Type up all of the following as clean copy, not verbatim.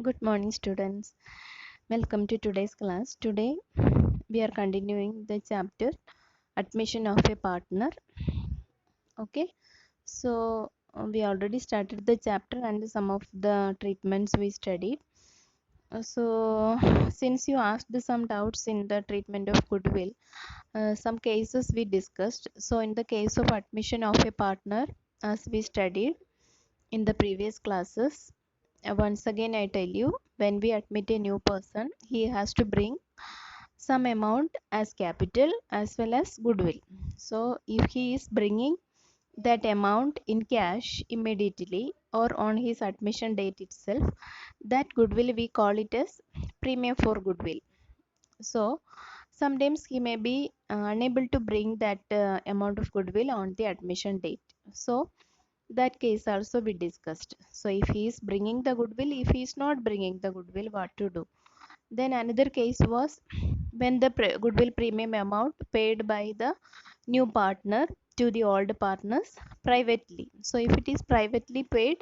Good morning, students. Welcome to today's class. Today, we are continuing the chapter Admission of a Partner. Okay, so we already started the chapter and some of the treatments we studied. So, since you asked some doubts in the treatment of goodwill, some cases we discussed. So, in the case of admission of a partner, as we studied in the previous classes, once again I tell you, when we admit a new person, he has to bring some amount as capital as well as goodwill. So if he is bringing that amount in cash immediately or on his admission date itself, that goodwill we call it as premium for goodwill. So sometimes he may be unable to bring that amount of goodwill on the admission date. So that case also we discussed. So if he is bringing the goodwill, if he is not bringing the goodwill, what to do? Then another case was when the goodwill premium amount paid by the new partner to the old partners privately. So if it is privately paid,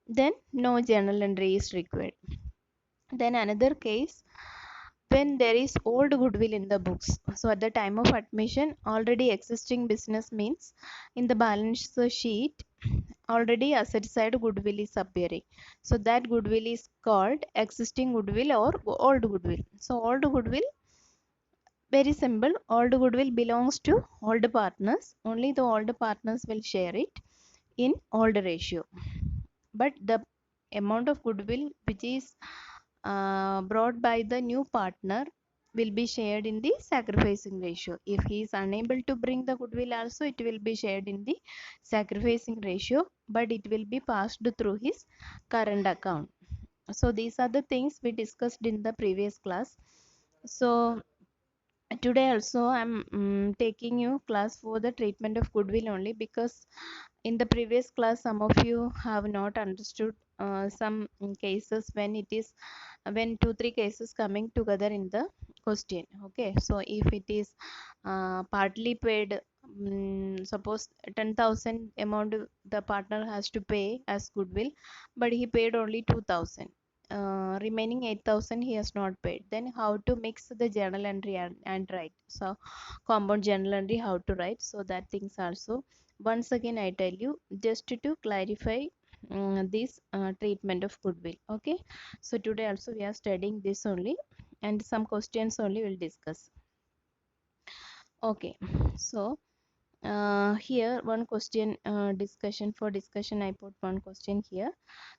then no journal entry is required. Then another case, when there is old goodwill in the books. So at the time of admission, already existing business means in the balance sheet, already asset side goodwill is appearing. So that goodwill is called existing goodwill or old goodwill. So old goodwill, very simple, old goodwill belongs to old partners. Only the old partners will share it in old ratio. But the amount of goodwill which is brought by the new partner will be shared in the sacrificing ratio. If he is unable to bring the goodwill also, it will be shared in the sacrificing ratio, but it will be passed through his current account. So these are the things we discussed in the previous class. So today also I'm taking you class for the treatment of goodwill only, because in the previous class some of you have not understood some cases when it is when 2-3 cases coming together in the question. Okay, so if it is partly paid, suppose 10,000 amount the partner has to pay as goodwill, but he paid only 2,000, remaining 8,000 he has not paid. Then how to mix the journal entry and write? So compound journal entry how to write? So that things also once again I tell you, just to clarify this treatment of goodwill. Okay, so today also we are studying this only, and some questions only will discuss. Okay, so here one question, discussion for discussion I put one question here,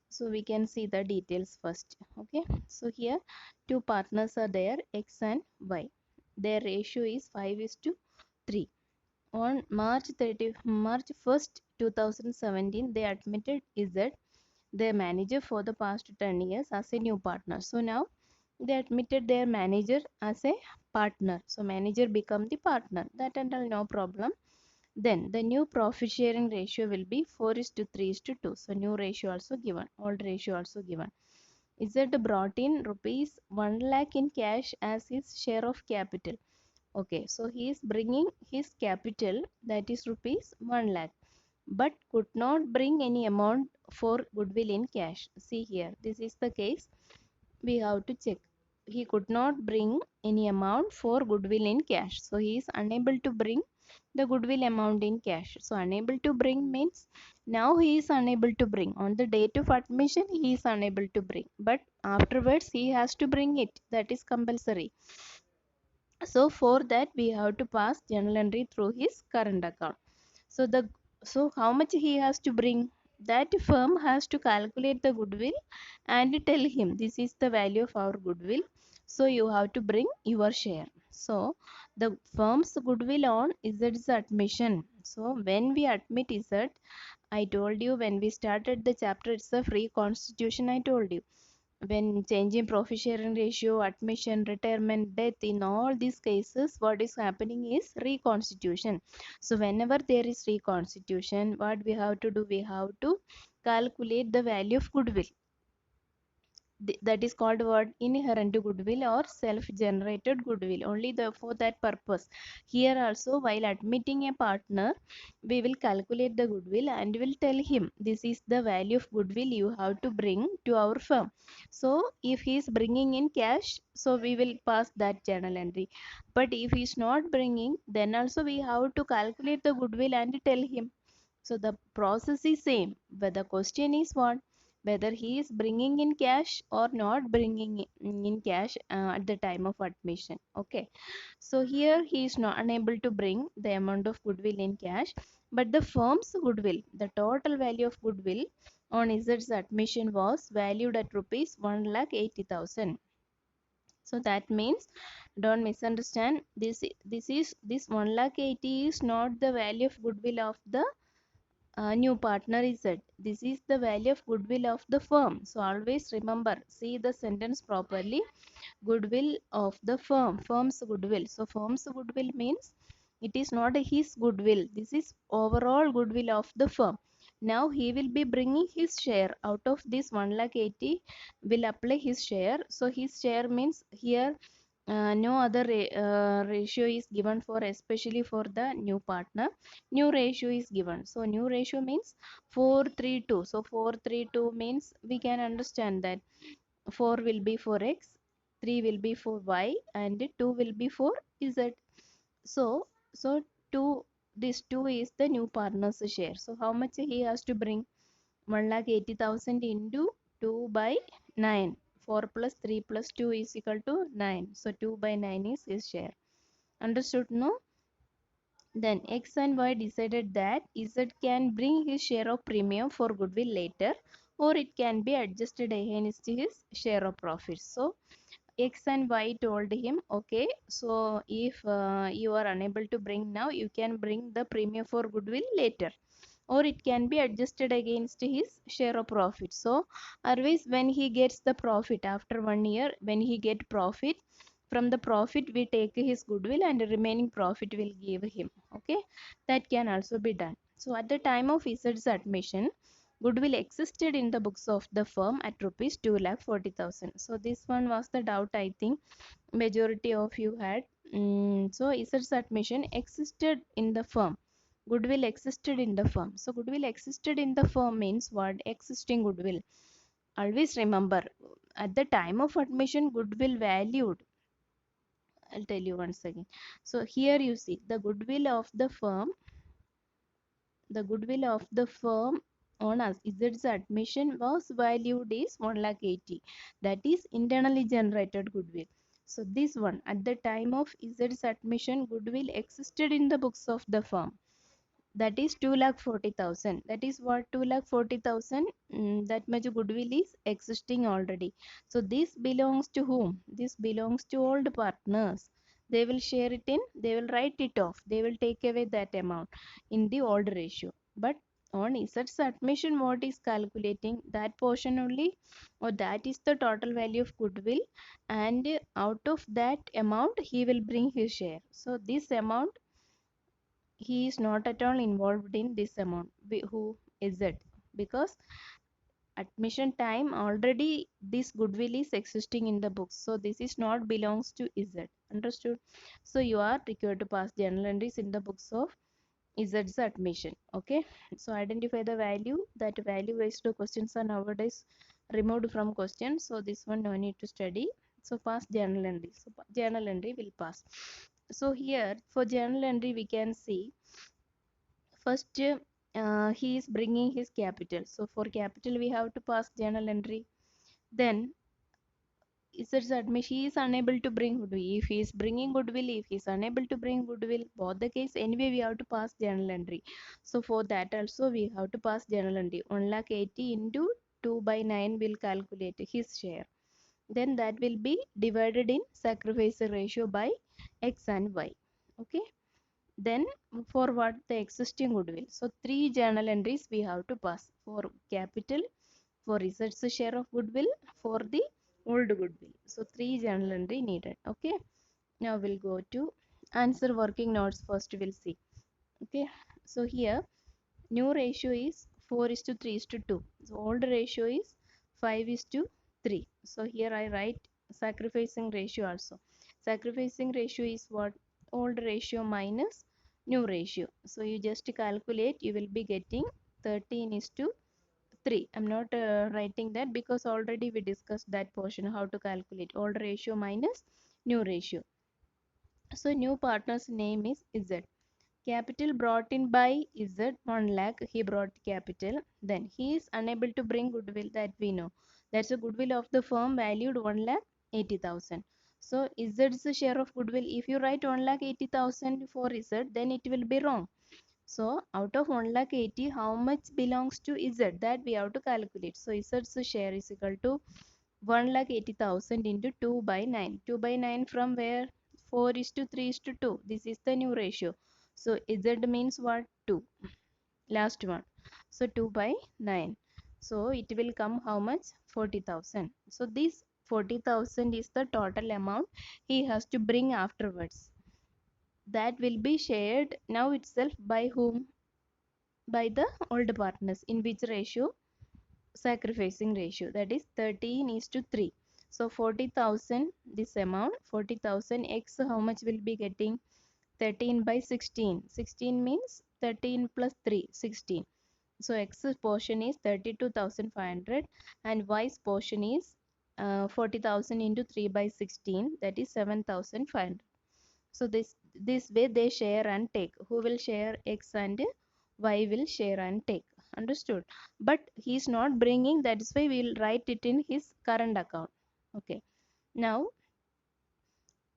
so we can see the details first. Okay, so here two partners are there, X and Y. Their ratio is 5:3. On March 1st 2017, they admitted Z, their manager for the past 10 years, as a new partner. So now they admitted their manager as a partner, so manager become the partner, that and all no problem. Then the new profit sharing ratio will be 4:3:2. So new ratio also given, old ratio also given. Z brought in rupees 1 lakh in cash as his share of capital. Okay, so he is bringing his capital, that is rupees 1 lakh, but could not bring any amount for goodwill in cash. See here, this is the case we have to check. He could not bring any amount for goodwill in cash, so he is unable to bring the goodwill amount in cash. So unable to bring means now he is unable to bring. On the date of admission he is unable to bring, but afterwards he has to bring it, that is compulsory. So for that we have to pass journal entry through his current account. So how much he has to bring, that firm has to calculate the goodwill and tell him this is the value of our goodwill, so you have to bring your share. So the firm's goodwill on Z's admission. So when we admit Z, I told you when we started the chapter, it's a free constitution. I told you when changing profit sharing ratio, admission, retirement, death, in all these cases what is happening is reconstitution. So whenever there is reconstitution, what we have to do, we have to calculate the value of goodwill. that is called what? Inherent goodwill or self-generated goodwill, only for that purpose. Here also, while admitting a partner, we will calculate the goodwill and will tell him this is the value of goodwill you have to bring to our firm. So if he is bringing in cash, so we will pass that journal entry. But if he is not bringing, then also we have to calculate the goodwill and tell him. So the process is same, but the question is what? Whether he is bringing in cash or not bringing in cash at the time of admission. Okay. So here he is not unable to bring the amount of goodwill in cash, but the firm's goodwill, the total value of goodwill on Z's admission was valued at rupees 1,80,000. So that means, don't misunderstand, this 1,80,000 is not the value of goodwill of the new partner is Z. This is the value of goodwill of the firm. So always remember, see the sentence properly. Goodwill of the firm's goodwill. So firm's goodwill means it is not his goodwill. This is overall goodwill of the firm. Now he will be bringing his share out of this 1,80,000. Will apply his share. So his share means here no other ratio is given for, especially for the new partner. New ratio is given. So new ratio means 4:3:2. So 4:3:2 means we can understand that 4 will be for x, 3 will be for y, and 2 will be for z. So so 2, this 2 is the new partner's share. So how much he has to bring? 1,80,000 into 2 by 9. 4 plus 3 plus 2 is equal to 9. So 2 by 9 is his share. Understood? No? Then X and Y decided that Z can bring his share of premium for goodwill later, or it can be adjusted against his share of profits. So X and Y told him, okay, so if you are unable to bring now, you can bring the premium for goodwill later, or it can be adjusted against his share of profit. So otherwise, when he gets the profit after 1 year, when he get profit, from the profit we take his goodwill and the remaining profit will give him. Okay, that can also be done. So at the time of Z's admission, goodwill existed in the books of the firm at rupees 2,40,000. So this one was the doubt, I think majority of you had. So Z's admission existed in the firm. Goodwill existed in the firm. So goodwill existed in the firm means what? Existing goodwill. Always remember, at the time of admission, goodwill valued. I'll tell you once again. So here you see the goodwill of the firm. The goodwill of the firm on us Z's admission was valued is 1,80,000. That is internally generated goodwill. So this one, at the time of Z's admission, goodwill existed in the books of the firm. That is 2,40,000. That is what? 2,40,000. That much goodwill is existing already. So this belongs to whom? This belongs to all the partners. They will share it in, they will write it off, they will take away that amount in the old ratio. But on Z's admission, what is calculating? That portion only, or that is the total value of goodwill, and out of that amount he will bring his share. So this amount, he is not at all involved in this amount. Who is it? Because admission time already this goodwill is existing in the books, so this is not belongs to Z. Understood? So you are required to pass journal entries in the books of Z's admission. Okay, so identify the value. That value based questions are nowadays removed from questions, so this one no need to study. So pass journal entry. So journal entry will pass. So here for journal entry we can see first he is bringing his capital. So for capital we have to pass journal entry. Then Z's admission, he is unable to bring goodwill. If he is bringing goodwill, if he is unable to bring goodwill, both the case anyway we have to pass journal entry. So for that also we have to pass journal entry. 1,80,000 into 2 by 9 will calculate his share. Then that will be divided in sacrifice ratio by X and Y. Okay. Then for what? The existing goodwill. So three journal entries we have to pass for capital, for research share of goodwill, for the old goodwill. So three journal entry needed. Okay. Now we'll go to answer working notes. First we'll see. Okay. So here new ratio is 4:3:2. So old ratio is 5:3. 3. So here I write sacrificing ratio also. Sacrificing ratio is what? Old ratio minus new ratio. So you just calculate, you will be getting 13 is to 3. I'm not writing that because already we discussed that portion, how to calculate old ratio minus new ratio. So new partner's name is Z. Capital brought in by Z 1 lakh, he brought capital. Then he is unable to bring goodwill, that we know. That's the goodwill of the firm valued 1 lakh 80,000. So Z's share of goodwill, if you write 1 lakh 80,000 for Z, then it will be wrong. So out of 1 lakh 80, how much belongs to Z? That we have to calculate. So Z's share is equal to 1 lakh 80,000 into 2 by 9. 2 by 9 from where? 4 is to 3 is to 2. This is the new ratio. So Z means what? 2. Last one. So 2 by 9. So it will come how much? 40,000. So this 40,000 is the total amount he has to bring afterwards. That will be shared now itself by whom? By the old partners. In which ratio? Sacrificing ratio, that is 13 is to 3. So 40,000, this amount 40,000 x, how much will be getting? 13 by 16. 16 means 13 plus 3, 16. So x portion is 32,500 and y's portion is 40,000 into 3 by 16, that is 7,500. So this way they share and take. Who will share? X and Y will share and take. Understood? But he is not bringing, that's why we will write it in his current account. Okay. Now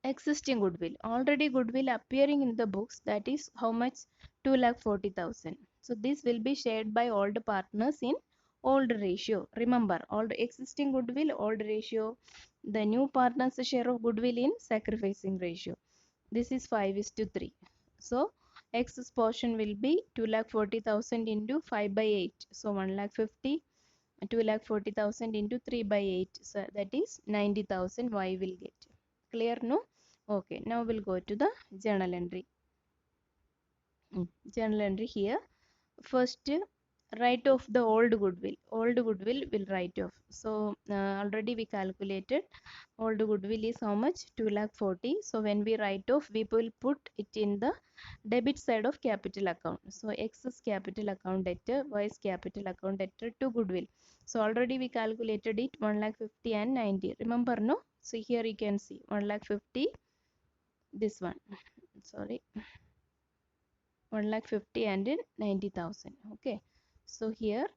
existing goodwill. Already goodwill appearing in the books, that is how much? 2,40,000. So this will be shared by all the partners in old ratio. Remember, old existing goodwill, old ratio. The new partners share of goodwill in sacrificing ratio. This is 5 is to 3. So X's portion will be 2,40,000 into 5 by 8. So 1,50,000, 2,40,000 into 3 by 8. So that is 90,000 Y will get. Clear, no? Okay, now we'll go to the journal entry. Journal entry here. First, write off the old goodwill. Old goodwill will write off. So already we calculated old goodwill is how much? 2,40,000. So when we write off, we will put it in the debit side of capital account. So X is capital account debtor, Y is capital account debtor to goodwill. So already we calculated it 1,50,000 and 90. Remember, no? So here you can see 1,50,000. This one. Sorry. 1,50,000 and 90,000. Okay. So here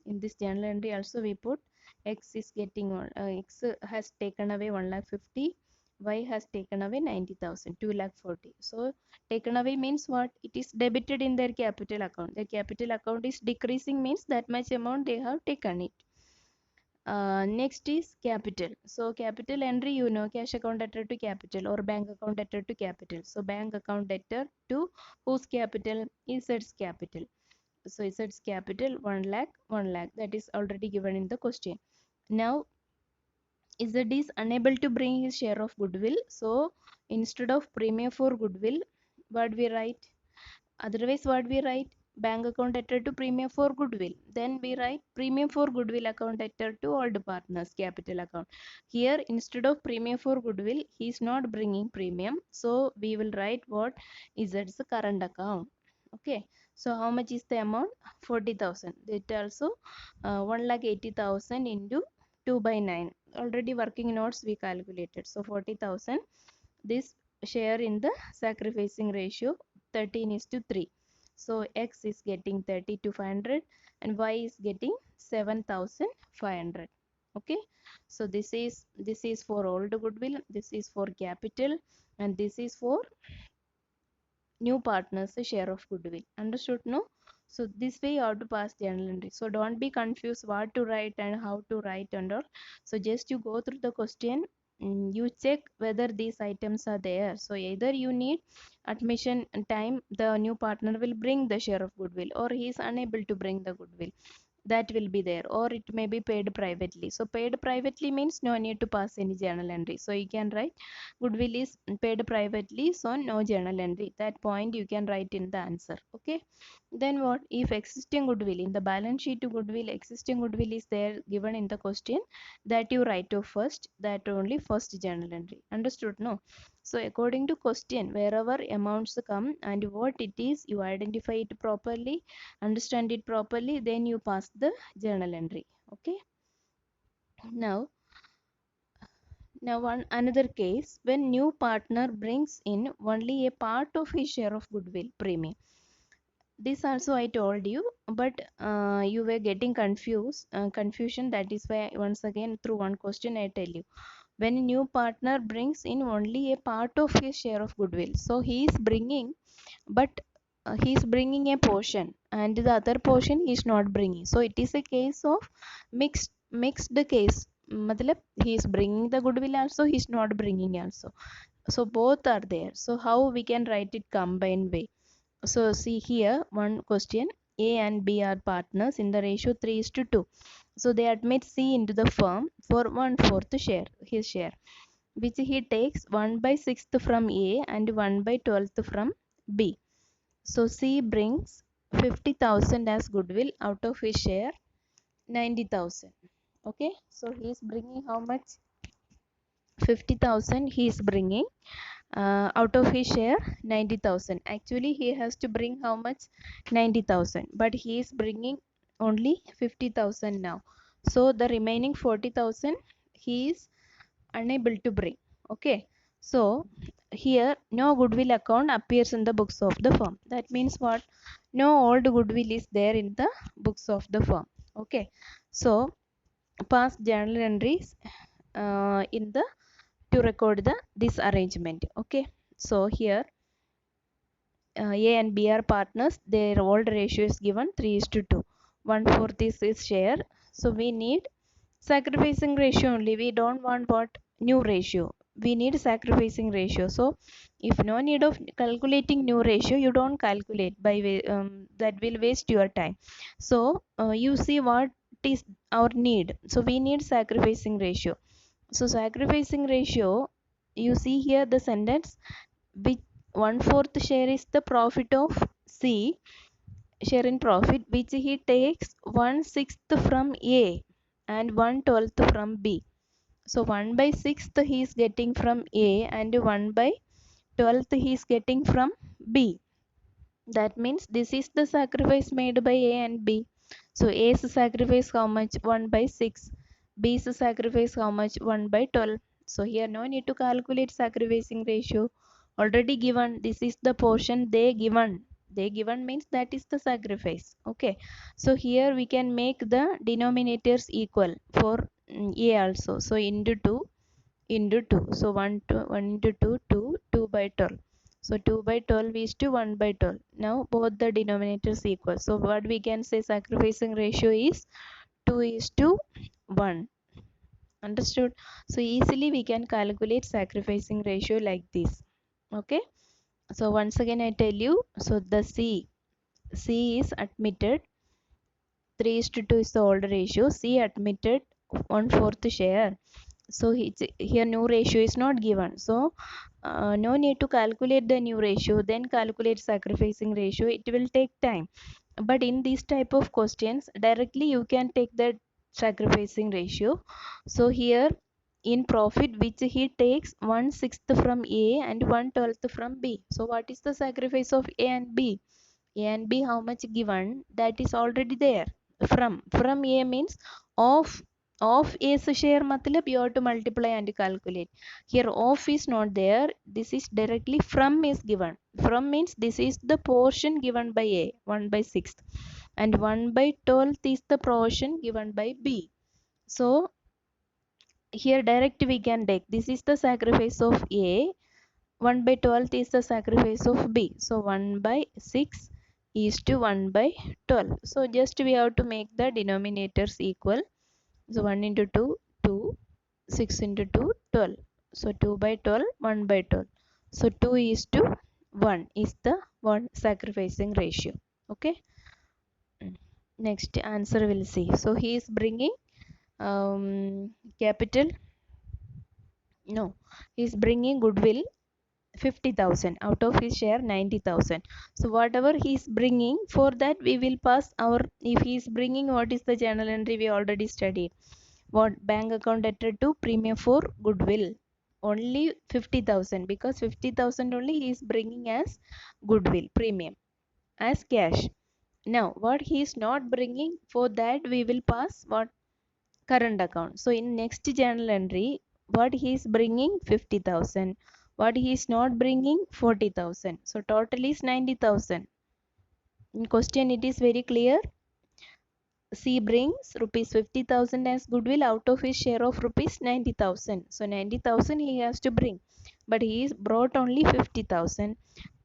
in this journal entry also we put X is getting X has taken away 1,50,000, Y has taken away 90,000, 2,40,000. So taken away means what? It is debited in their capital account. Their capital account is decreasing, means that much amount they have taken it. Next is capital. So capital entry, you know, cash account debtor to capital or bank account debtor to capital. So bank account debtor to whose capital? Z's capital. So Z's capital 1 lakh, 1 lakh. That is already given in the question. Now Z is unable to bring his share of goodwill. So instead of premium for goodwill, what we write? Otherwise, what we write? Bank account debtor to premium for goodwill. Then we write premium for goodwill account debtor to all the partners capital account. Here instead of premium for goodwill, he is not bringing premium. So we will write what? Z's current account. Okay. So how much is the amount? 40,000. That also 1,80,000 into 2 by 9. Already working notes we calculated. So 40,000. This share in the sacrificing ratio 13 is to 3. So X is getting 30,500 and Y is getting 7,500. Okay. So this is for old goodwill, this is for capital, and this is for new partners share of goodwill. Understood, no? So this way you have to pass journal entry. So don't be confused what to write and how to write and all. So just you go through the question, you check whether these items are there. So either you need admission time, the new partner will bring the share of goodwill, or he is unable to bring the goodwill. that will be there, or it may be paid privately. So paid privately means no need to pass any journal entry. So you can write goodwill is paid privately, so no journal entry. That point you can write in the answer. Okay. Then what if existing goodwill in the balance sheet, goodwill, existing goodwill is there given in the question, that you write to first, that only first journal entry. Understood? No. So according to question, wherever amounts come and what it is, you identify it properly, understand it properly, then you pass the journal entry. Okay. Now one another case, when new partner brings in only a part of his share of goodwill premium. This also I told you, but you were getting confusion. That is why once again through one question I tell you. When a new partner brings in only a part of his share of goodwill, so he is bringing, but he is bringing a portion and the other portion he is not bringing. So it is a case of mixed case. Matlab, he is bringing the goodwill also, he is not bringing also. So both are there. So how we can write it combined way? So see here one question, A and B are partners in the ratio 3:2. So they admit C into the firm for 1/4 share, his share, which he takes 1/6 from A and 1/12 from B. So C brings 50,000 as goodwill out of his share 90,000. Okay, so he is bringing how much? 50,000 he is bringing out of his share 90,000. Actually he has to bring how much? 90,000, but he is bringing only 50,000 now. So the remaining 40,000 he is unable to bring. Okay, so here no goodwill account appears in the books of the firm. That means what? No old goodwill is there in the books of the firm. Okay, so past journal entries in the to record this arrangement. Okay, so here A and B are partners, their old ratio is given 3:2. 1/4 is his share. So we need sacrificing ratio only. We don't want what? New ratio. We need sacrificing ratio. So if no need of calculating new ratio, you don't calculate by that will waste your time. So you see what is our need. So we need sacrificing ratio. So sacrificing ratio, you see here the sentence, which 1/4 share is the profit of C, share in profit, which he takes 1/6 from A and 1/12 from B. So 1/6 he is getting from A and 1/12 he is getting from B. That means this is the sacrifice made by A and B. So A's sacrifice how much? 1/6. B's sacrifice how much? 1/12. So here no need to calculate sacrificing ratio. Already given. This is the portion they given. They given means that is the sacrifice. Okay. So here we can make the denominators equal for A also. So into 2 into 2. So 1 into 2, 2/12. So 2/12 is to 1/12. Now both the denominators equal. So what we can say sacrificing ratio is 2:1. Understood? So easily we can calculate sacrificing ratio like this. Okay. So once again I tell you. So the C is admitted 3:2 is the old ratio. C admitted 1/4 share. So here new ratio is not given. So no need to calculate the new ratio, then calculate sacrificing ratio. It will take time. But in these type of questions, directly you can take the sacrificing ratio. So here in profit, which he takes 1/6 from A and 1/12 from B. So what is the sacrifice of A and B? A and B how much given? That is already there. From A means of A's share matlab you have to multiply and calculate. Here of is not there. This is directly from is given. From means this is the portion given by A, 1/6, and 1/12 is the portion given by B. So here direct we can take, this is the sacrifice of A, 1/12 is the sacrifice of B. So 1/6 is to 1/12. So just we have to make the denominators equal. So 1 into 2, 2, 6 into 2, 12. So 2/12, 1/12. So 2 is to 1 is the one sacrificing ratio. Okay. next answer we'll see. So he is bringing capital, no, he is bringing goodwill 50,000, out of his share 90,000. So whatever he is bringing, for that we will pass our, if he is bringing, what is the journal entry we already studied, what bank account debtor to premium for goodwill, only 50,000, because 50,000 only he is bringing as goodwill premium as cash. Now what he is not bringing, for that we will pass what, current account. So in next journal entry, what he is bringing 50,000, what he is not bringing 40,000. So total is 90,000. In question it is very clear. C brings rupees 50,000 as goodwill out of his share of rupees 90,000. So 90,000 he has to bring, but he is brought only 50,000.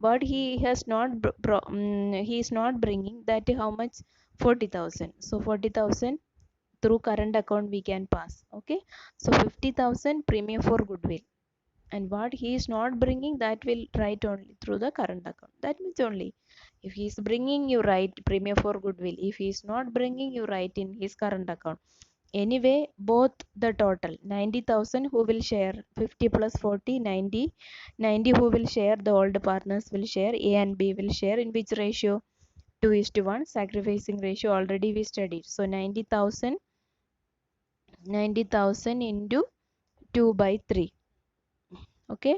But he has not he is not bringing that, how much, 40,000. So 40,000 through current account we can pass. Okay, so 50,000 premium for goodwill, and what he is not bringing, that will write only through the current account. That means only if he is bringing, you write premium for goodwill, if he is not bringing, you write in his current account. Anyway, both the total 90,000 who will share, 50 plus 40 90, 90 who will share, the old partners will share, A and B will share in which ratio, 2:1, sacrificing ratio already we studied. So 90,000 into 2 by 3. Okay,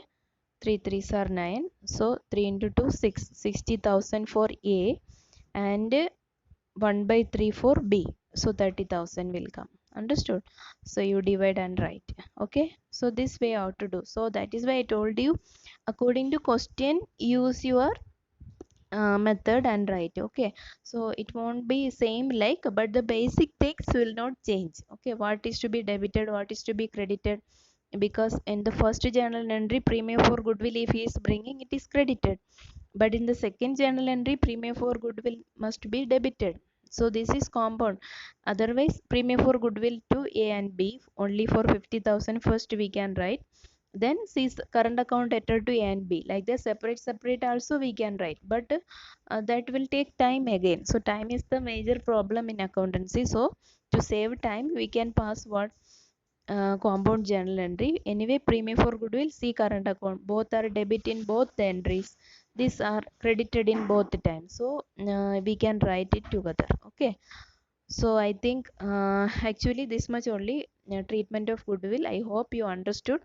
3 3s are 9, so 3 into 2 6, 60,000 for A, and 1 by 3 for B, so 30,000 will come. Understood? So you divide and write. Okay, so this way how to do. So that is why I told you, according to question, use your method and write. Okay, so it won't be same like, but the basic things will not change. Okay, what is to be debited, what is to be credited, because in the first journal entry premium for goodwill, if he is bringing, it is credited, but in the second journal entry premium for goodwill must be debited. So this is compound. Otherwise premium for goodwill to A and B only for 50,000 first we can write, then C's current account debtor to A and B, like this separate also we can write, but that will take time again. So time is the major problem in accountancy. So to save time we can pass what, compound journal entry. Anyway, premium for goodwill, C current account, both are debit in both the entries, these are credited in both the times. So we can write it together. Okay, so I think actually this much only, treatment of goodwill, I hope you understood.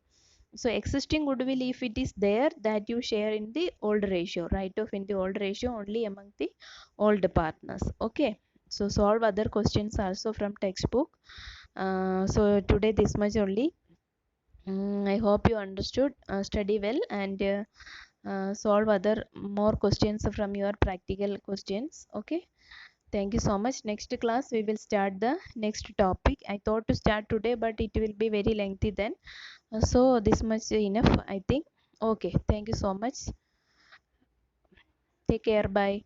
So existing goodwill, if it is there, that you share in the old ratio, write off in the old ratio only among the old partners. Okay, so solve other questions also from textbook. So today this much only. I hope you understood. Study well and solve other more questions from your practical questions. Okay, thank you so much. Next class we will start the next topic. I thought to start today, but it will be very lengthy then. So this much enough, I think. Okay, thank you so much. Take care. Bye.